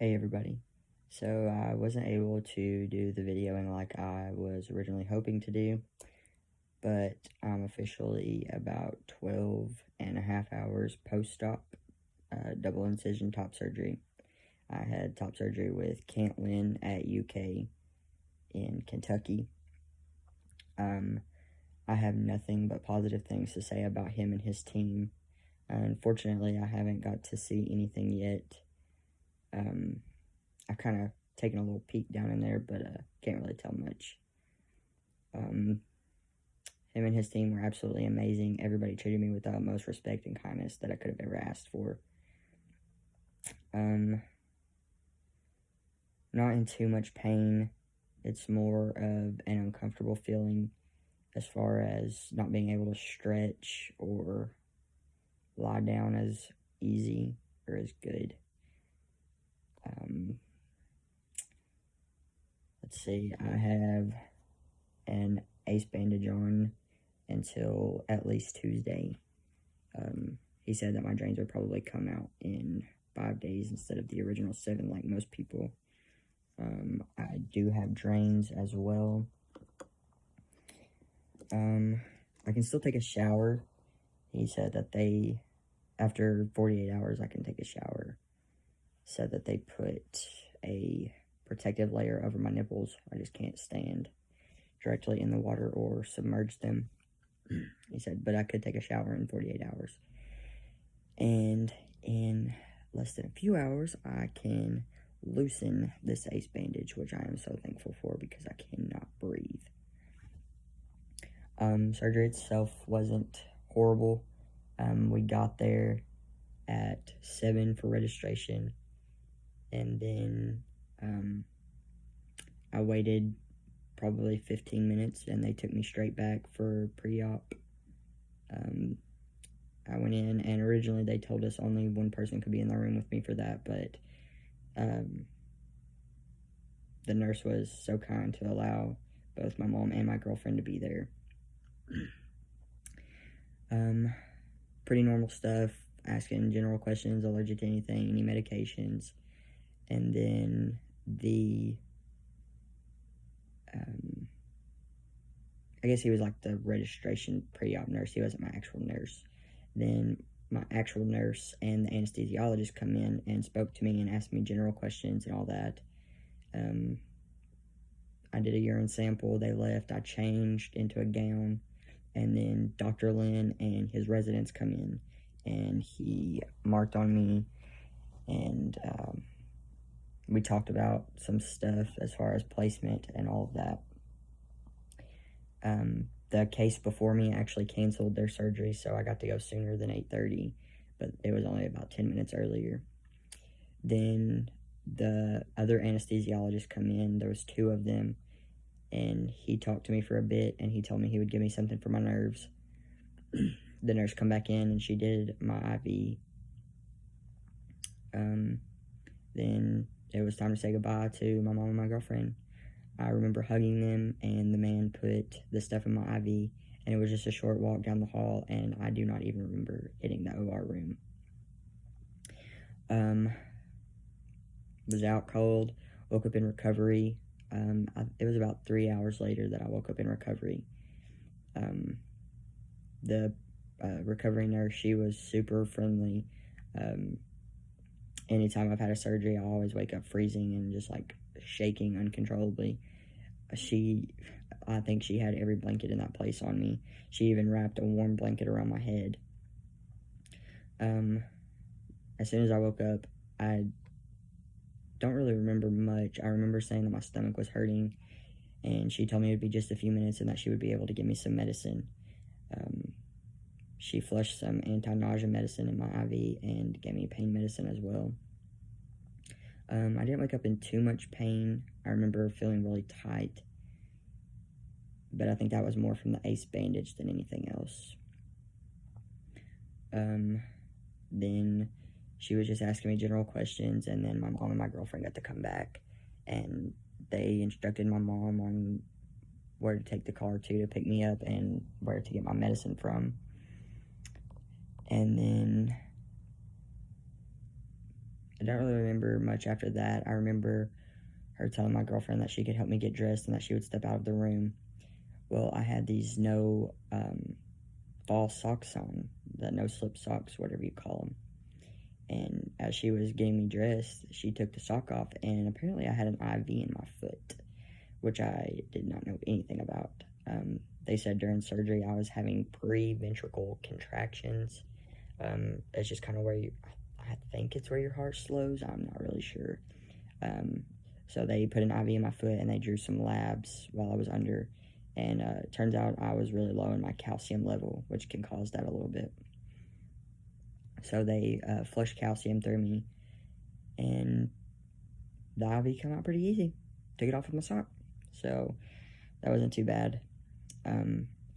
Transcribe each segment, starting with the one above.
Hey everybody. So I wasn't able to do the videoing like I was originally hoping to do, but I'm officially about 12 and a half hours post-op double incision top surgery. I had top surgery with Cantlin at UK in Kentucky. I have nothing but positive things to say about him and his team. Unfortunately, I haven't got to see anything yet. I've kind of taken a little peek down in there, but can't really tell much. Him and his team were absolutely amazing. Everybody treated me with the utmost respect and kindness that I could have ever asked for. Not in too much pain. It's more of an uncomfortable feeling as far as not being able to stretch or lie down as easy or as good. Let's see, I have an ACE bandage on until at least Tuesday. He said that my drains would probably come out in 5 days instead of the original 7 like most people. I do have drains as well. I can still take a shower. He said that after 48 hours, I can take a shower. Said that they put a protective layer over my nipples. I just can't stand directly in the water or submerge them. He said, but I could take a shower in 48 hours. And in less than a few hours, I can loosen this ACE bandage, which I am so thankful for because I cannot breathe. Surgery itself wasn't horrible. We got there at 7 for registration, and then I waited probably 15 minutes, and they took me straight back for pre-op. I went in, and originally they told us only one person could be in the room with me for that, but the nurse was so kind to allow both my mom and my girlfriend to be there. Pretty normal stuff, asking general questions, allergic to anything, any medications, and then I guess he was like the registration pre-op nurse. He wasn't my actual nurse. Then my actual nurse and the anesthesiologist come in and spoke to me and asked me general questions and all that. I did a urine sample. They left. I changed into a gown. And then Dr. Lynn and his residents come in, and he marked on me, and we talked about some stuff as far as placement and all of that. The case before me actually canceled their surgery, so I got to go sooner than 8:30, but it was only about 10 minutes earlier. Then the other anesthesiologists come in. There was 2 of them, and he talked to me for a bit, and he told me he would give me something for my nerves. The nurse come back in, and she did my IV. Then it was time to say goodbye to my mom and my girlfriend. I remember hugging them, and the man put the stuff in my IV, and it was just a short walk down the hall, and I do not even remember hitting the OR room. Was out cold, woke up in recovery. It was about 3 hours later that I woke up in recovery. The recovery nurse, she was super friendly. Anytime I've had a surgery, I always wake up freezing and just like shaking uncontrollably. I think she had every blanket in that place on me. She even wrapped a warm blanket around my head. As soon as I woke up, I don't really remember much. I remember saying that my stomach was hurting, and she told me it would be just a few minutes and that she would be able to give me some medicine. She flushed some anti-nausea medicine in my IV and gave me pain medicine as well. I didn't wake up in too much pain. I remember feeling really tight, but I think that was more from the ACE bandage than anything else. Then she was just asking me general questions, and then my mom and my girlfriend got to come back, and they instructed my mom on where to take the car to pick me up and where to get my medicine from. And then I don't really remember much after that. I remember her telling my girlfriend that she could help me get dressed and that she would step out of the room. Well, I had these no fall socks on, the no slip socks, whatever you call them. And as she was getting me dressed, she took the sock off, and apparently I had an IV in my foot, which I did not know anything about. They said during surgery I was having pre-ventricle contractions. It's just kind of where I think it's where your heart slows. I'm not really sure. So they put an IV in my foot, and they drew some labs while I was under, and it turns out I was really low in my calcium level, which can cause that a little bit. So they flushed calcium through me, and the IV came out pretty easy. Took it off with my sock, so that wasn't too bad.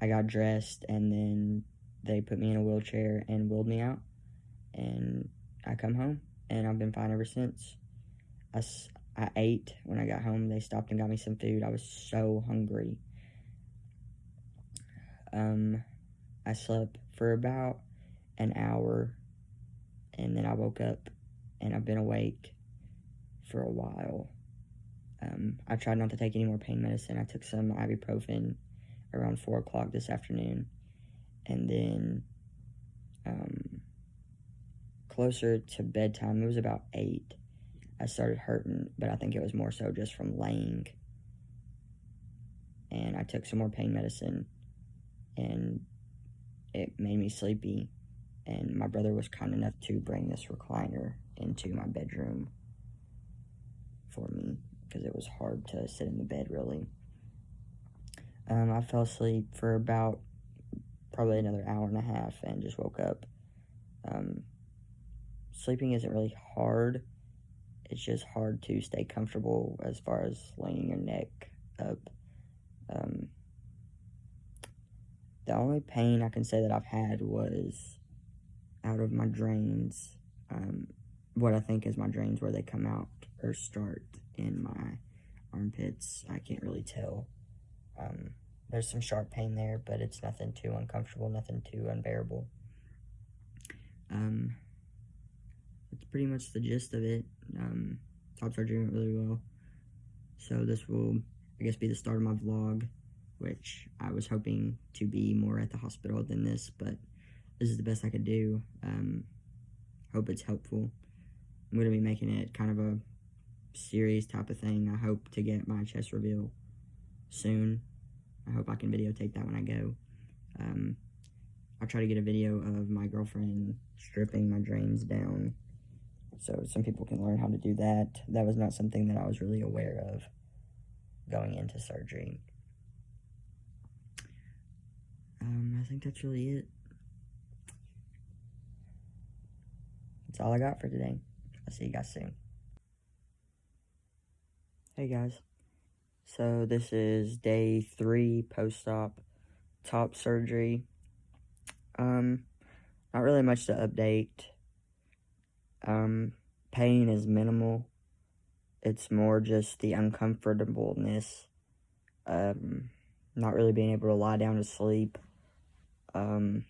I got dressed, and then they put me in a wheelchair and wheeled me out, and I come home, and I've been fine ever since. I ate when I got home. They stopped and got me some food. I was so hungry. I slept for about an hour, and then I woke up, and I've been awake for a while. I tried not to take any more pain medicine. I took some ibuprofen around 4 o'clock this afternoon, and then closer to bedtime, it was about 8, I started hurting, but I think it was more so just from laying, and I took some more pain medicine, and it made me sleepy, and my brother was kind enough to bring this recliner into my bedroom for me, because it was hard to sit in the bed, really. I fell asleep for about probably another hour and a half and just woke up. Sleeping isn't really hard. It's just hard to stay comfortable as far as laying your neck up. The only pain I can say that I've had was out of my drains. What I think is my drains, where they come out or start in my armpits. I can't really tell. There's some sharp pain there, but it's nothing too uncomfortable, nothing too unbearable. That's pretty much the gist of it. Top surgery went really well. So this will, I guess, be the start of my vlog, which I was hoping to be more at the hospital than this, but this is the best I could do. Hope it's helpful. I'm going to be making it kind of a series type of thing. I hope to get my chest reveal soon. I hope I can videotape that when I go. I'll try to get a video of my girlfriend stripping my drains down, so some people can learn how to do that. That was not something that I was really aware of going into surgery. I think that's really it. That's all I got for today. I'll see you guys soon. Hey guys. So this is day 3 post-op top surgery. Not really much to update. Pain is minimal. It's more just the uncomfortableness. Not really being able to lie down to sleep. My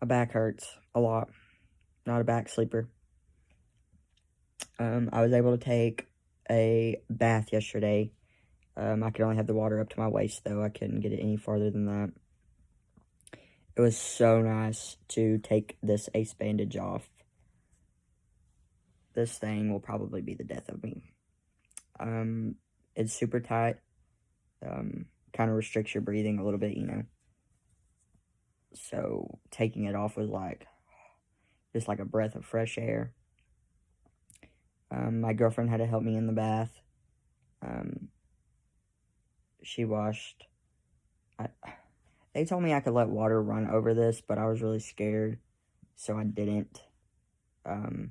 back hurts a lot. Not a back sleeper. I was able to take a bath yesterday. I could only have the water up to my waist, though. I couldn't get it any farther than that. It was so nice to take this ace bandage off. This thing will probably be the death of me. It's super tight. Kind of restricts your breathing a little bit, you know. So taking it off was like, just like a breath of fresh air. My girlfriend had to help me in the bath. She washed. They told me I could let water run over this, but I was really scared, so I didn't. I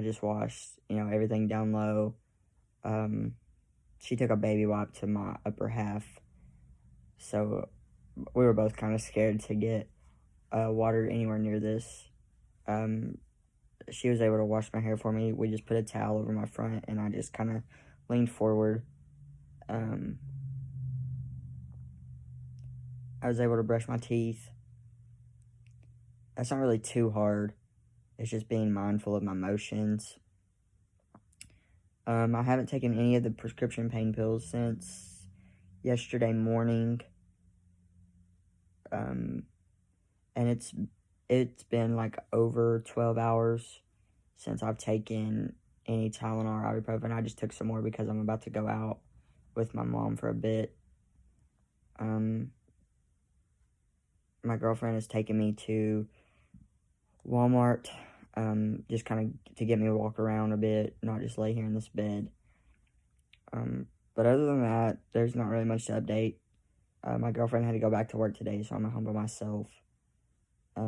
just washed, everything down low. She took a baby wipe to my upper half, so we were both kind of scared to get water anywhere near this. She was able to wash my hair for me. We just put a towel over my front, and I just kind of leaned forward. I was able to brush my teeth. That's not really too hard. It's just being mindful of my motions. I haven't taken any of the prescription pain pills since yesterday morning. And it's been like over 12 hours since I've taken any Tylenol or ibuprofen. I just took some more because I'm about to go out with my mom for a bit. My girlfriend has taken me to Walmart, just kind of to get me to walk around a bit, not just lay here in this bed. But other than that, there's not really much to update. My girlfriend had to go back to work today, so I'm at home by myself.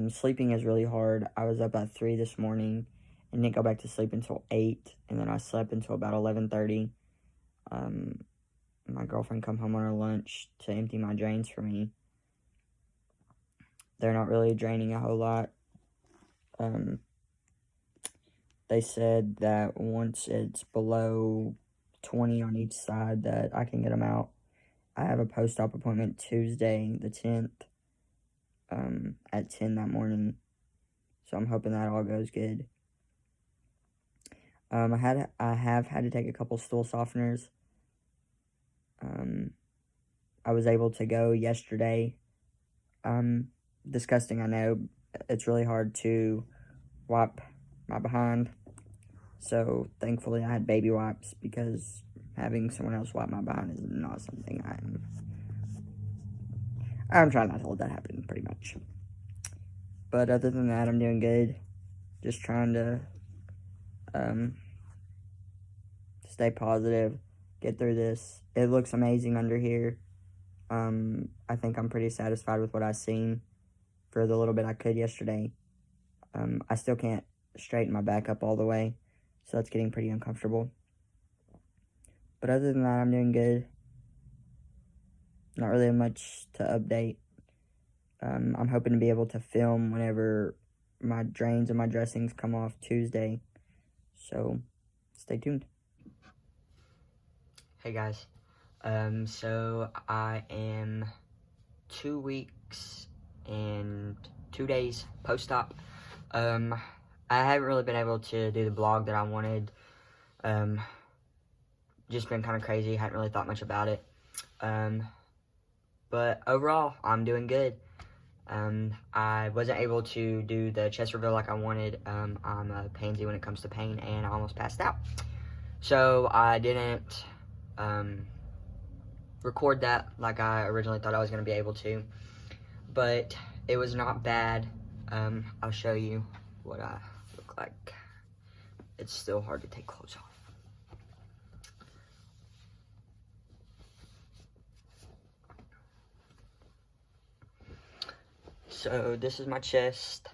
Sleeping is really hard. I was up at 3 this morning and didn't go back to sleep until 8, and then I slept until about 11:30. My girlfriend come home on her lunch to empty my drains for me. They're not really draining a whole lot. They said that once it's below 20 on each side that I can get them out. I have a post-op appointment Tuesday the 10th at 10 that morning, so I'm hoping that all goes good. I have had to take a couple stool softeners. I was able to go yesterday. Disgusting, I know. It's really hard to wipe my behind. So thankfully I had baby wipes because having someone else wipe my behind is not something I'm trying not to let that happen, pretty much. But other than that, I'm doing good. Just trying to stay positive, get through this. It looks amazing under here. I think I'm pretty satisfied with what I've seen for the little bit I could yesterday. I still can't straighten my back up all the way, so that's getting pretty uncomfortable. But other than that, I'm doing good. Not really much to update. I'm hoping to be able to film whenever my drains and my dressings come off Tuesday. So, stay tuned. Hey guys. So I am 2 weeks and 2 days post-op. I haven't really been able to do the vlog that I wanted. Just been kind of crazy. Hadn't really thought much about it. But overall, I'm doing good. I wasn't able to do the chest reveal like I wanted. I'm a pansy when it comes to pain, and I almost passed out. So I didn't record that like I originally thought I was going to be able to. But it was not bad. I'll show you what I look like. It's still hard to take clothes off. So this is my chest,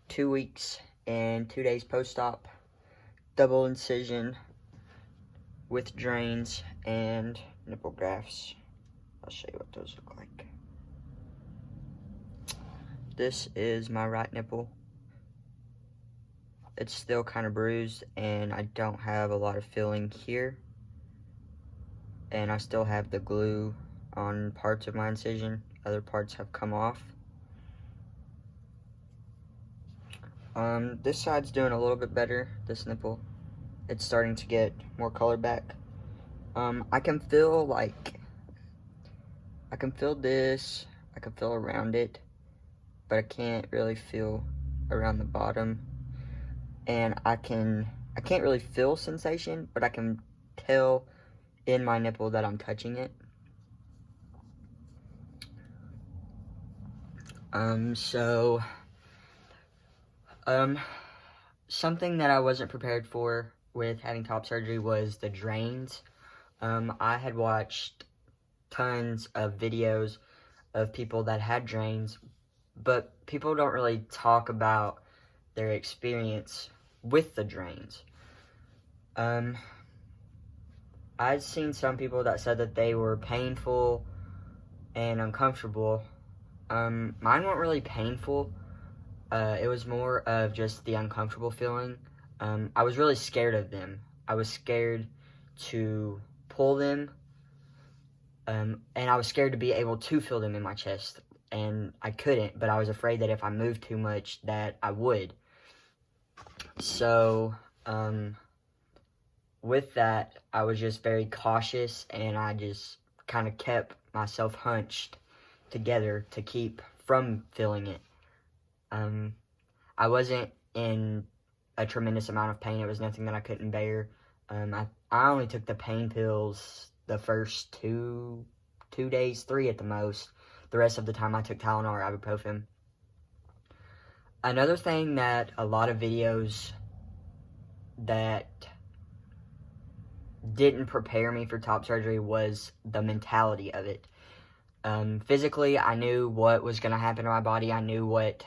2 weeks and 2 days post-op, double incision with drains and nipple grafts. I'll show you what those look like. This is my right nipple. It's still kind of bruised and I don't have a lot of feeling here. And I still have the glue on parts of my incision. Other parts have come off. This side's doing a little bit better, this nipple. It's starting to get more color back. I can feel this, I can feel around it, but I can't really feel around the bottom. And I can't really feel sensation, but I can tell in my nipple that I'm touching it. Something that I wasn't prepared for with having top surgery was the drains. I had watched tons of videos of people that had drains, but people don't really talk about their experience with the drains. I'd seen some people that said that they were painful and uncomfortable. Mine weren't really painful. It was more of just the uncomfortable feeling. I was really scared of them. I was scared to pull them, and I was scared to be able to feel them in my chest, and I couldn't, but I was afraid that if I moved too much that I would. So, with that, I was just very cautious, and I just kind of kept myself hunched together to keep from feeling it. I wasn't in a tremendous amount of pain. It was nothing that I couldn't bear. I only took the pain pills the first two days, 3 at the most. The rest of the time I took Tylenol or ibuprofen. Another thing that a lot of videos that didn't prepare me for top surgery was the mentality of it. Physically, I knew what was going to happen to my body. I knew what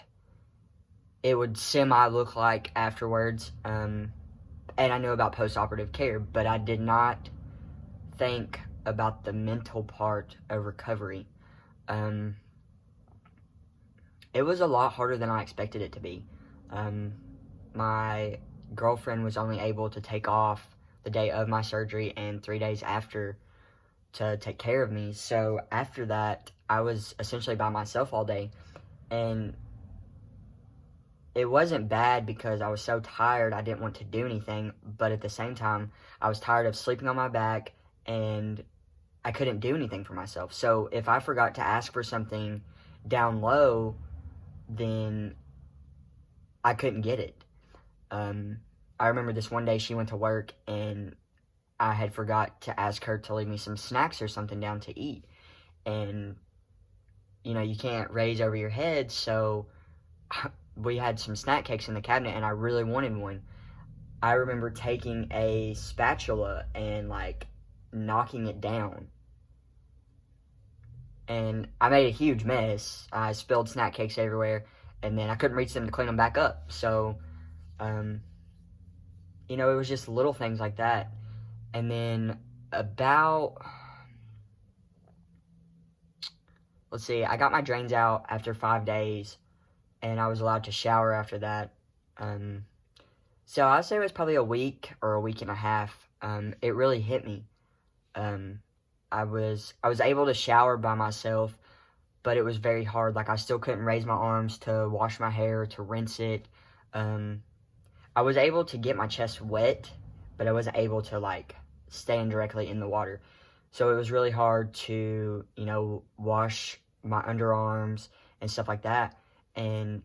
it would semi-look like afterwards. And I knew about post-operative care, but I did not think about the mental part of recovery. It was a lot harder than I expected it to be. My girlfriend was only able to take off the day of my surgery and 3 days after to take care of me. So after that, I was essentially by myself all day. And it wasn't bad because I was so tired I didn't want to do anything. But at the same time, I was tired of sleeping on my back and I couldn't do anything for myself. So if I forgot to ask for something down low, then I couldn't get it. I remember this one day she went to work and I had forgot to ask her to leave me some snacks or something down to eat. And, you know, you can't raise over your head, so we had some snack cakes in the cabinet and I really wanted one. I remember taking a spatula and, like, knocking it down. And I made a huge mess. I spilled snack cakes everywhere, and then I couldn't reach them to clean them back up. So, you know, it was just little things like that. And then about, let's see, I got my drains out after 5 days, and I was allowed to shower after that. So I'd say it was probably a week or a week and a half. It really hit me. I was able to shower by myself, but it was very hard. Like, I still couldn't raise my arms to wash my hair, to rinse it. I was able to get my chest wet, but I wasn't able to, like, stand directly in the water. So it was really hard to, you know, wash my underarms and stuff like that. And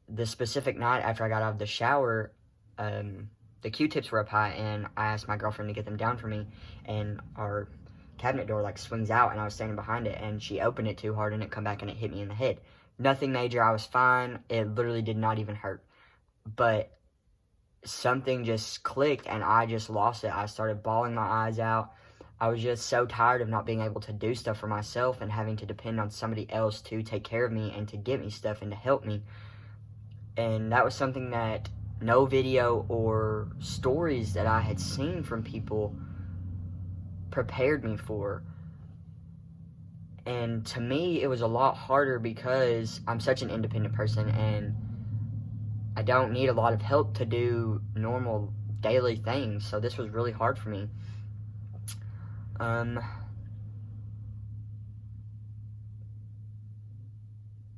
the specific night after I got out of the shower, the Q-tips were up high, and I asked my girlfriend to get them down for me, and our cabinet door, like, swings out, and I was standing behind it, and she opened it too hard, and it come back, and it hit me in the head. Nothing major. I was fine. It literally did not even hurt. But something just clicked, and I just lost it. I started bawling my eyes out. I was just so tired of not being able to do stuff for myself and having to depend on somebody else to take care of me and to get me stuff and to help me. And that was something that no video or stories that I had seen from people prepared me for. And to me, it was a lot harder because I'm such an independent person and I don't need a lot of help to do normal daily things. So this was really hard for me.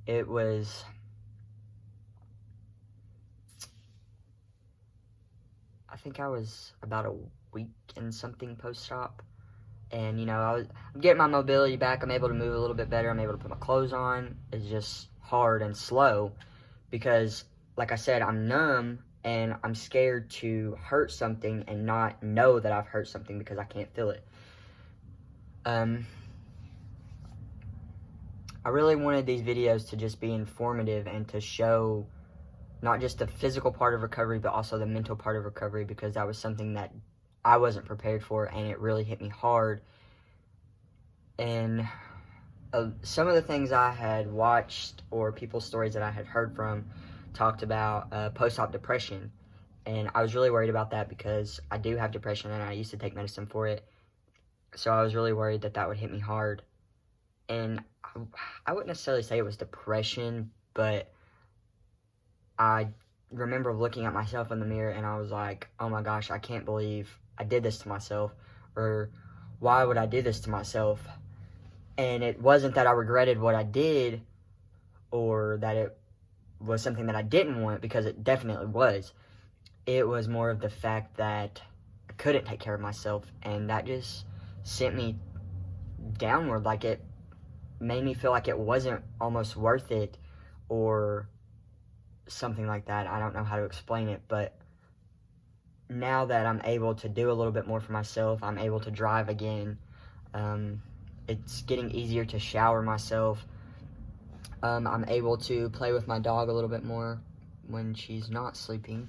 It was, I think I was about a week and something post-op. And, you know, I'm getting my mobility back. I'm able to move a little bit better. I'm able to put my clothes on. It's just hard and slow because, like I said, I'm numb and I'm scared to hurt something and not know that I've hurt something because I can't feel it. I really wanted these videos to just be informative and to show not just the physical part of recovery, but also the mental part of recovery, because that was something that I wasn't prepared for, and it really hit me hard. And some of the things I had watched or people's stories that I had heard from talked about post-op depression, and I was really worried about that because I do have depression and I used to take medicine for it. So I was really worried that that would hit me hard. And I wouldn't necessarily say it was depression, but I remember looking at myself in the mirror and I was like, oh my gosh, I can't believe I did this to myself, or why would I do this to myself? And it wasn't that I regretted what I did or that it was something that I didn't want, because it definitely was. it was more of the fact that I couldn't take care of myself, and that just sent me downward. Like, it made me feel like it wasn't almost worth it, or something like that. I don't know how to explain it, but now that I'm able to do a little bit more for myself, I'm able to drive again. It's getting easier to shower myself. I'm able to play with my dog a little bit more when she's not sleeping.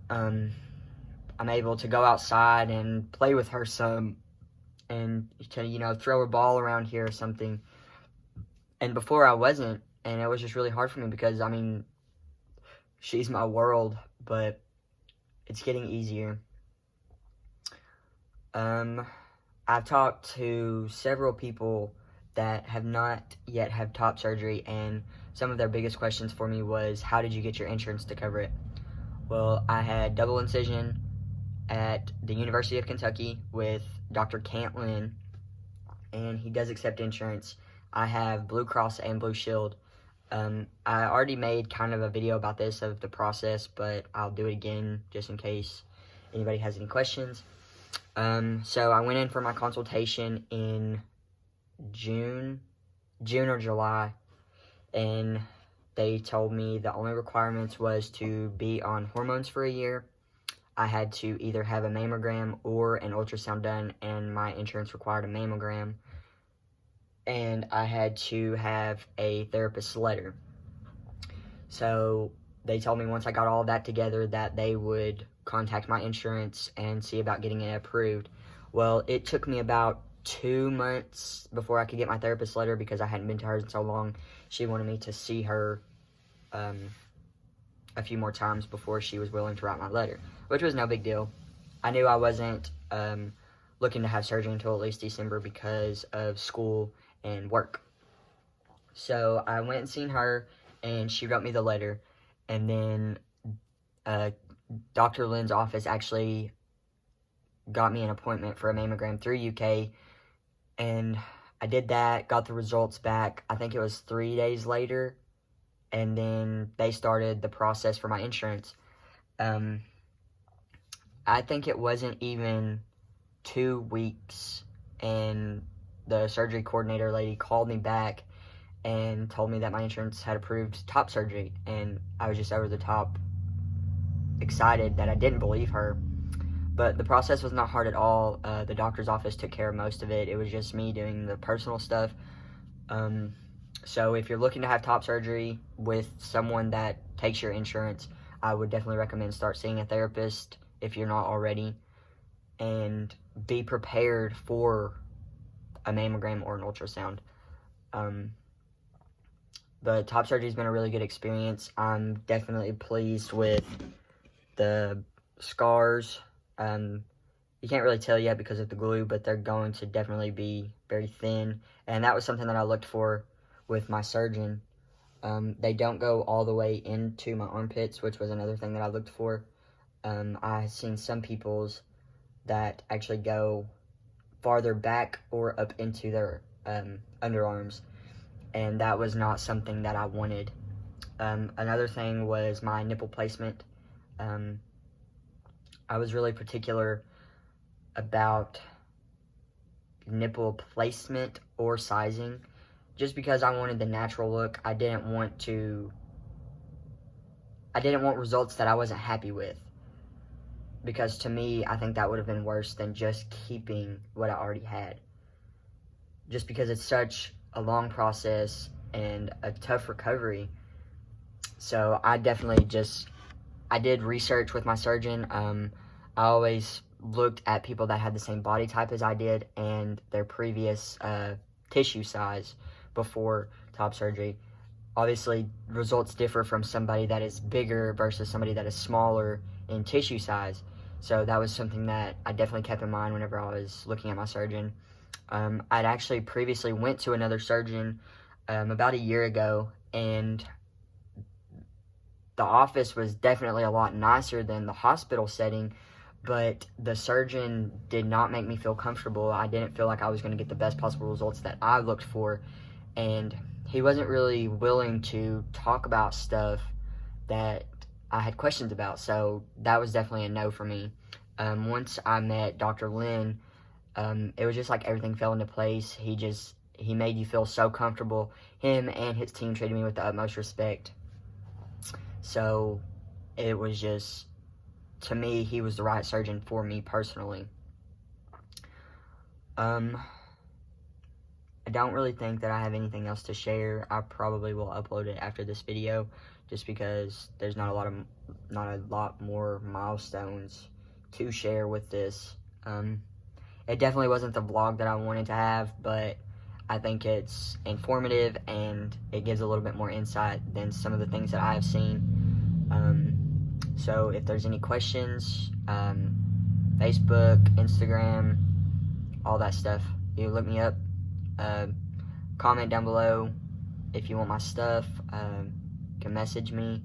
I'm able to go outside and play with her some, and to, throw a ball around here or something. And before I wasn't, and it was just really hard for me because, she's my world, but it's getting easier. I've talked to several people that have not yet had top surgery, and some of their biggest questions for me was, how did you get your insurance to cover it? Well, I had double incision at the University of Kentucky with Dr. Cantlin, and he does accept insurance. I have Blue Cross and Blue Shield. I already made kind of a video about this, of the process, but I'll do it again just in case anybody has any questions. So I went in for my consultation in June or July, and they told me the only requirements was to be on hormones for a year. I had to either have a mammogram or an ultrasound done, and my insurance required a mammogram. And I had to have a therapist's letter. So they told me once I got all of that together that they would contact my insurance and see about getting it approved. Well, it took me about 2 months before I could get my therapist's letter because I hadn't been to her in so long. She wanted me to see her a few more times before she was willing to write my letter, which was no big deal. I knew I wasn't looking to have surgery until at least December because of school and work. So I went and seen her, and she wrote me the letter, and then Dr. Lynn's office actually got me an appointment for a mammogram through UK, and I did that, got the results back. I think it was 3 days later, and then they started the process for my insurance. I think it wasn't even 2 weeks, and the surgery coordinator lady called me back and told me that my insurance had approved top surgery, and I was just over the top excited that I didn't believe her. But the process was not hard at all. The doctor's office took care of most of it. It was just me doing the personal stuff. So if you're looking to have top surgery with someone that takes your insurance, I would definitely recommend start seeing a therapist if you're not already, and be prepared for a mammogram or an ultrasound. But top surgery has been a really good experience. I'm definitely pleased with the scars. You can't really tell yet because of the glue, but they're going to definitely be very thin. And that was something that I looked for with my surgeon. They don't go all the way into my armpits, which was another thing that I looked for. I've seen some people's that actually go farther back or up into their underarms, and that was not something that I wanted. Another thing was my nipple placement. I was really particular about nipple placement or sizing, just because I wanted the natural look. I didn't want results that I wasn't happy with, because to me, I think that would have been worse than just keeping what I already had. Just because it's such a long process and a tough recovery. So I did research with my surgeon. I always looked at people that had the same body type as I did and their previous tissue size before top surgery. Obviously, results differ from somebody that is bigger versus somebody that is smaller in tissue size. So that was something that I definitely kept in mind whenever I was looking at my surgeon. I'd actually previously went to another surgeon about a year ago, and the office was definitely a lot nicer than the hospital setting, but the surgeon did not make me feel comfortable. I didn't feel like I was going to get the best possible results that I looked for, and he wasn't really willing to talk about stuff that I had questions about. So that was definitely a no for me. Once I met Dr. Lynn, it was just like everything fell into place. He made you feel so comfortable. Him and his team treated me with the utmost respect. So it was just, to me, he was the right surgeon for me personally. I don't really think that I have anything else to share. I probably will upload it after this video, just because there's not a lot more milestones to share with this. It definitely wasn't the vlog that I wanted to have, but I think it's informative and it gives a little bit more insight than some of the things that I have seen. So if there's any questions, Facebook, Instagram, all that stuff, you look me up. Comment down below if you want my stuff. You can message me,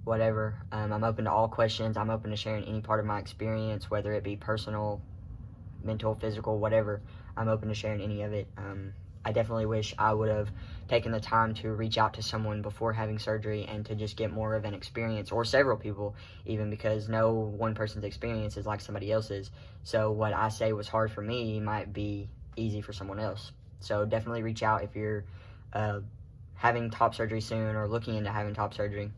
whatever. I'm open to all questions. I'm open to sharing any part of my experience, whether it be personal, mental, physical, whatever. I'm open to sharing any of it. I definitely wish I would have taken the time to reach out to someone before having surgery and to just get more of an experience, or several people even, because no one person's experience is like somebody else's. So what I say was hard for me might be easy for someone else. So definitely reach out if you're having top surgery soon or looking into having top surgery.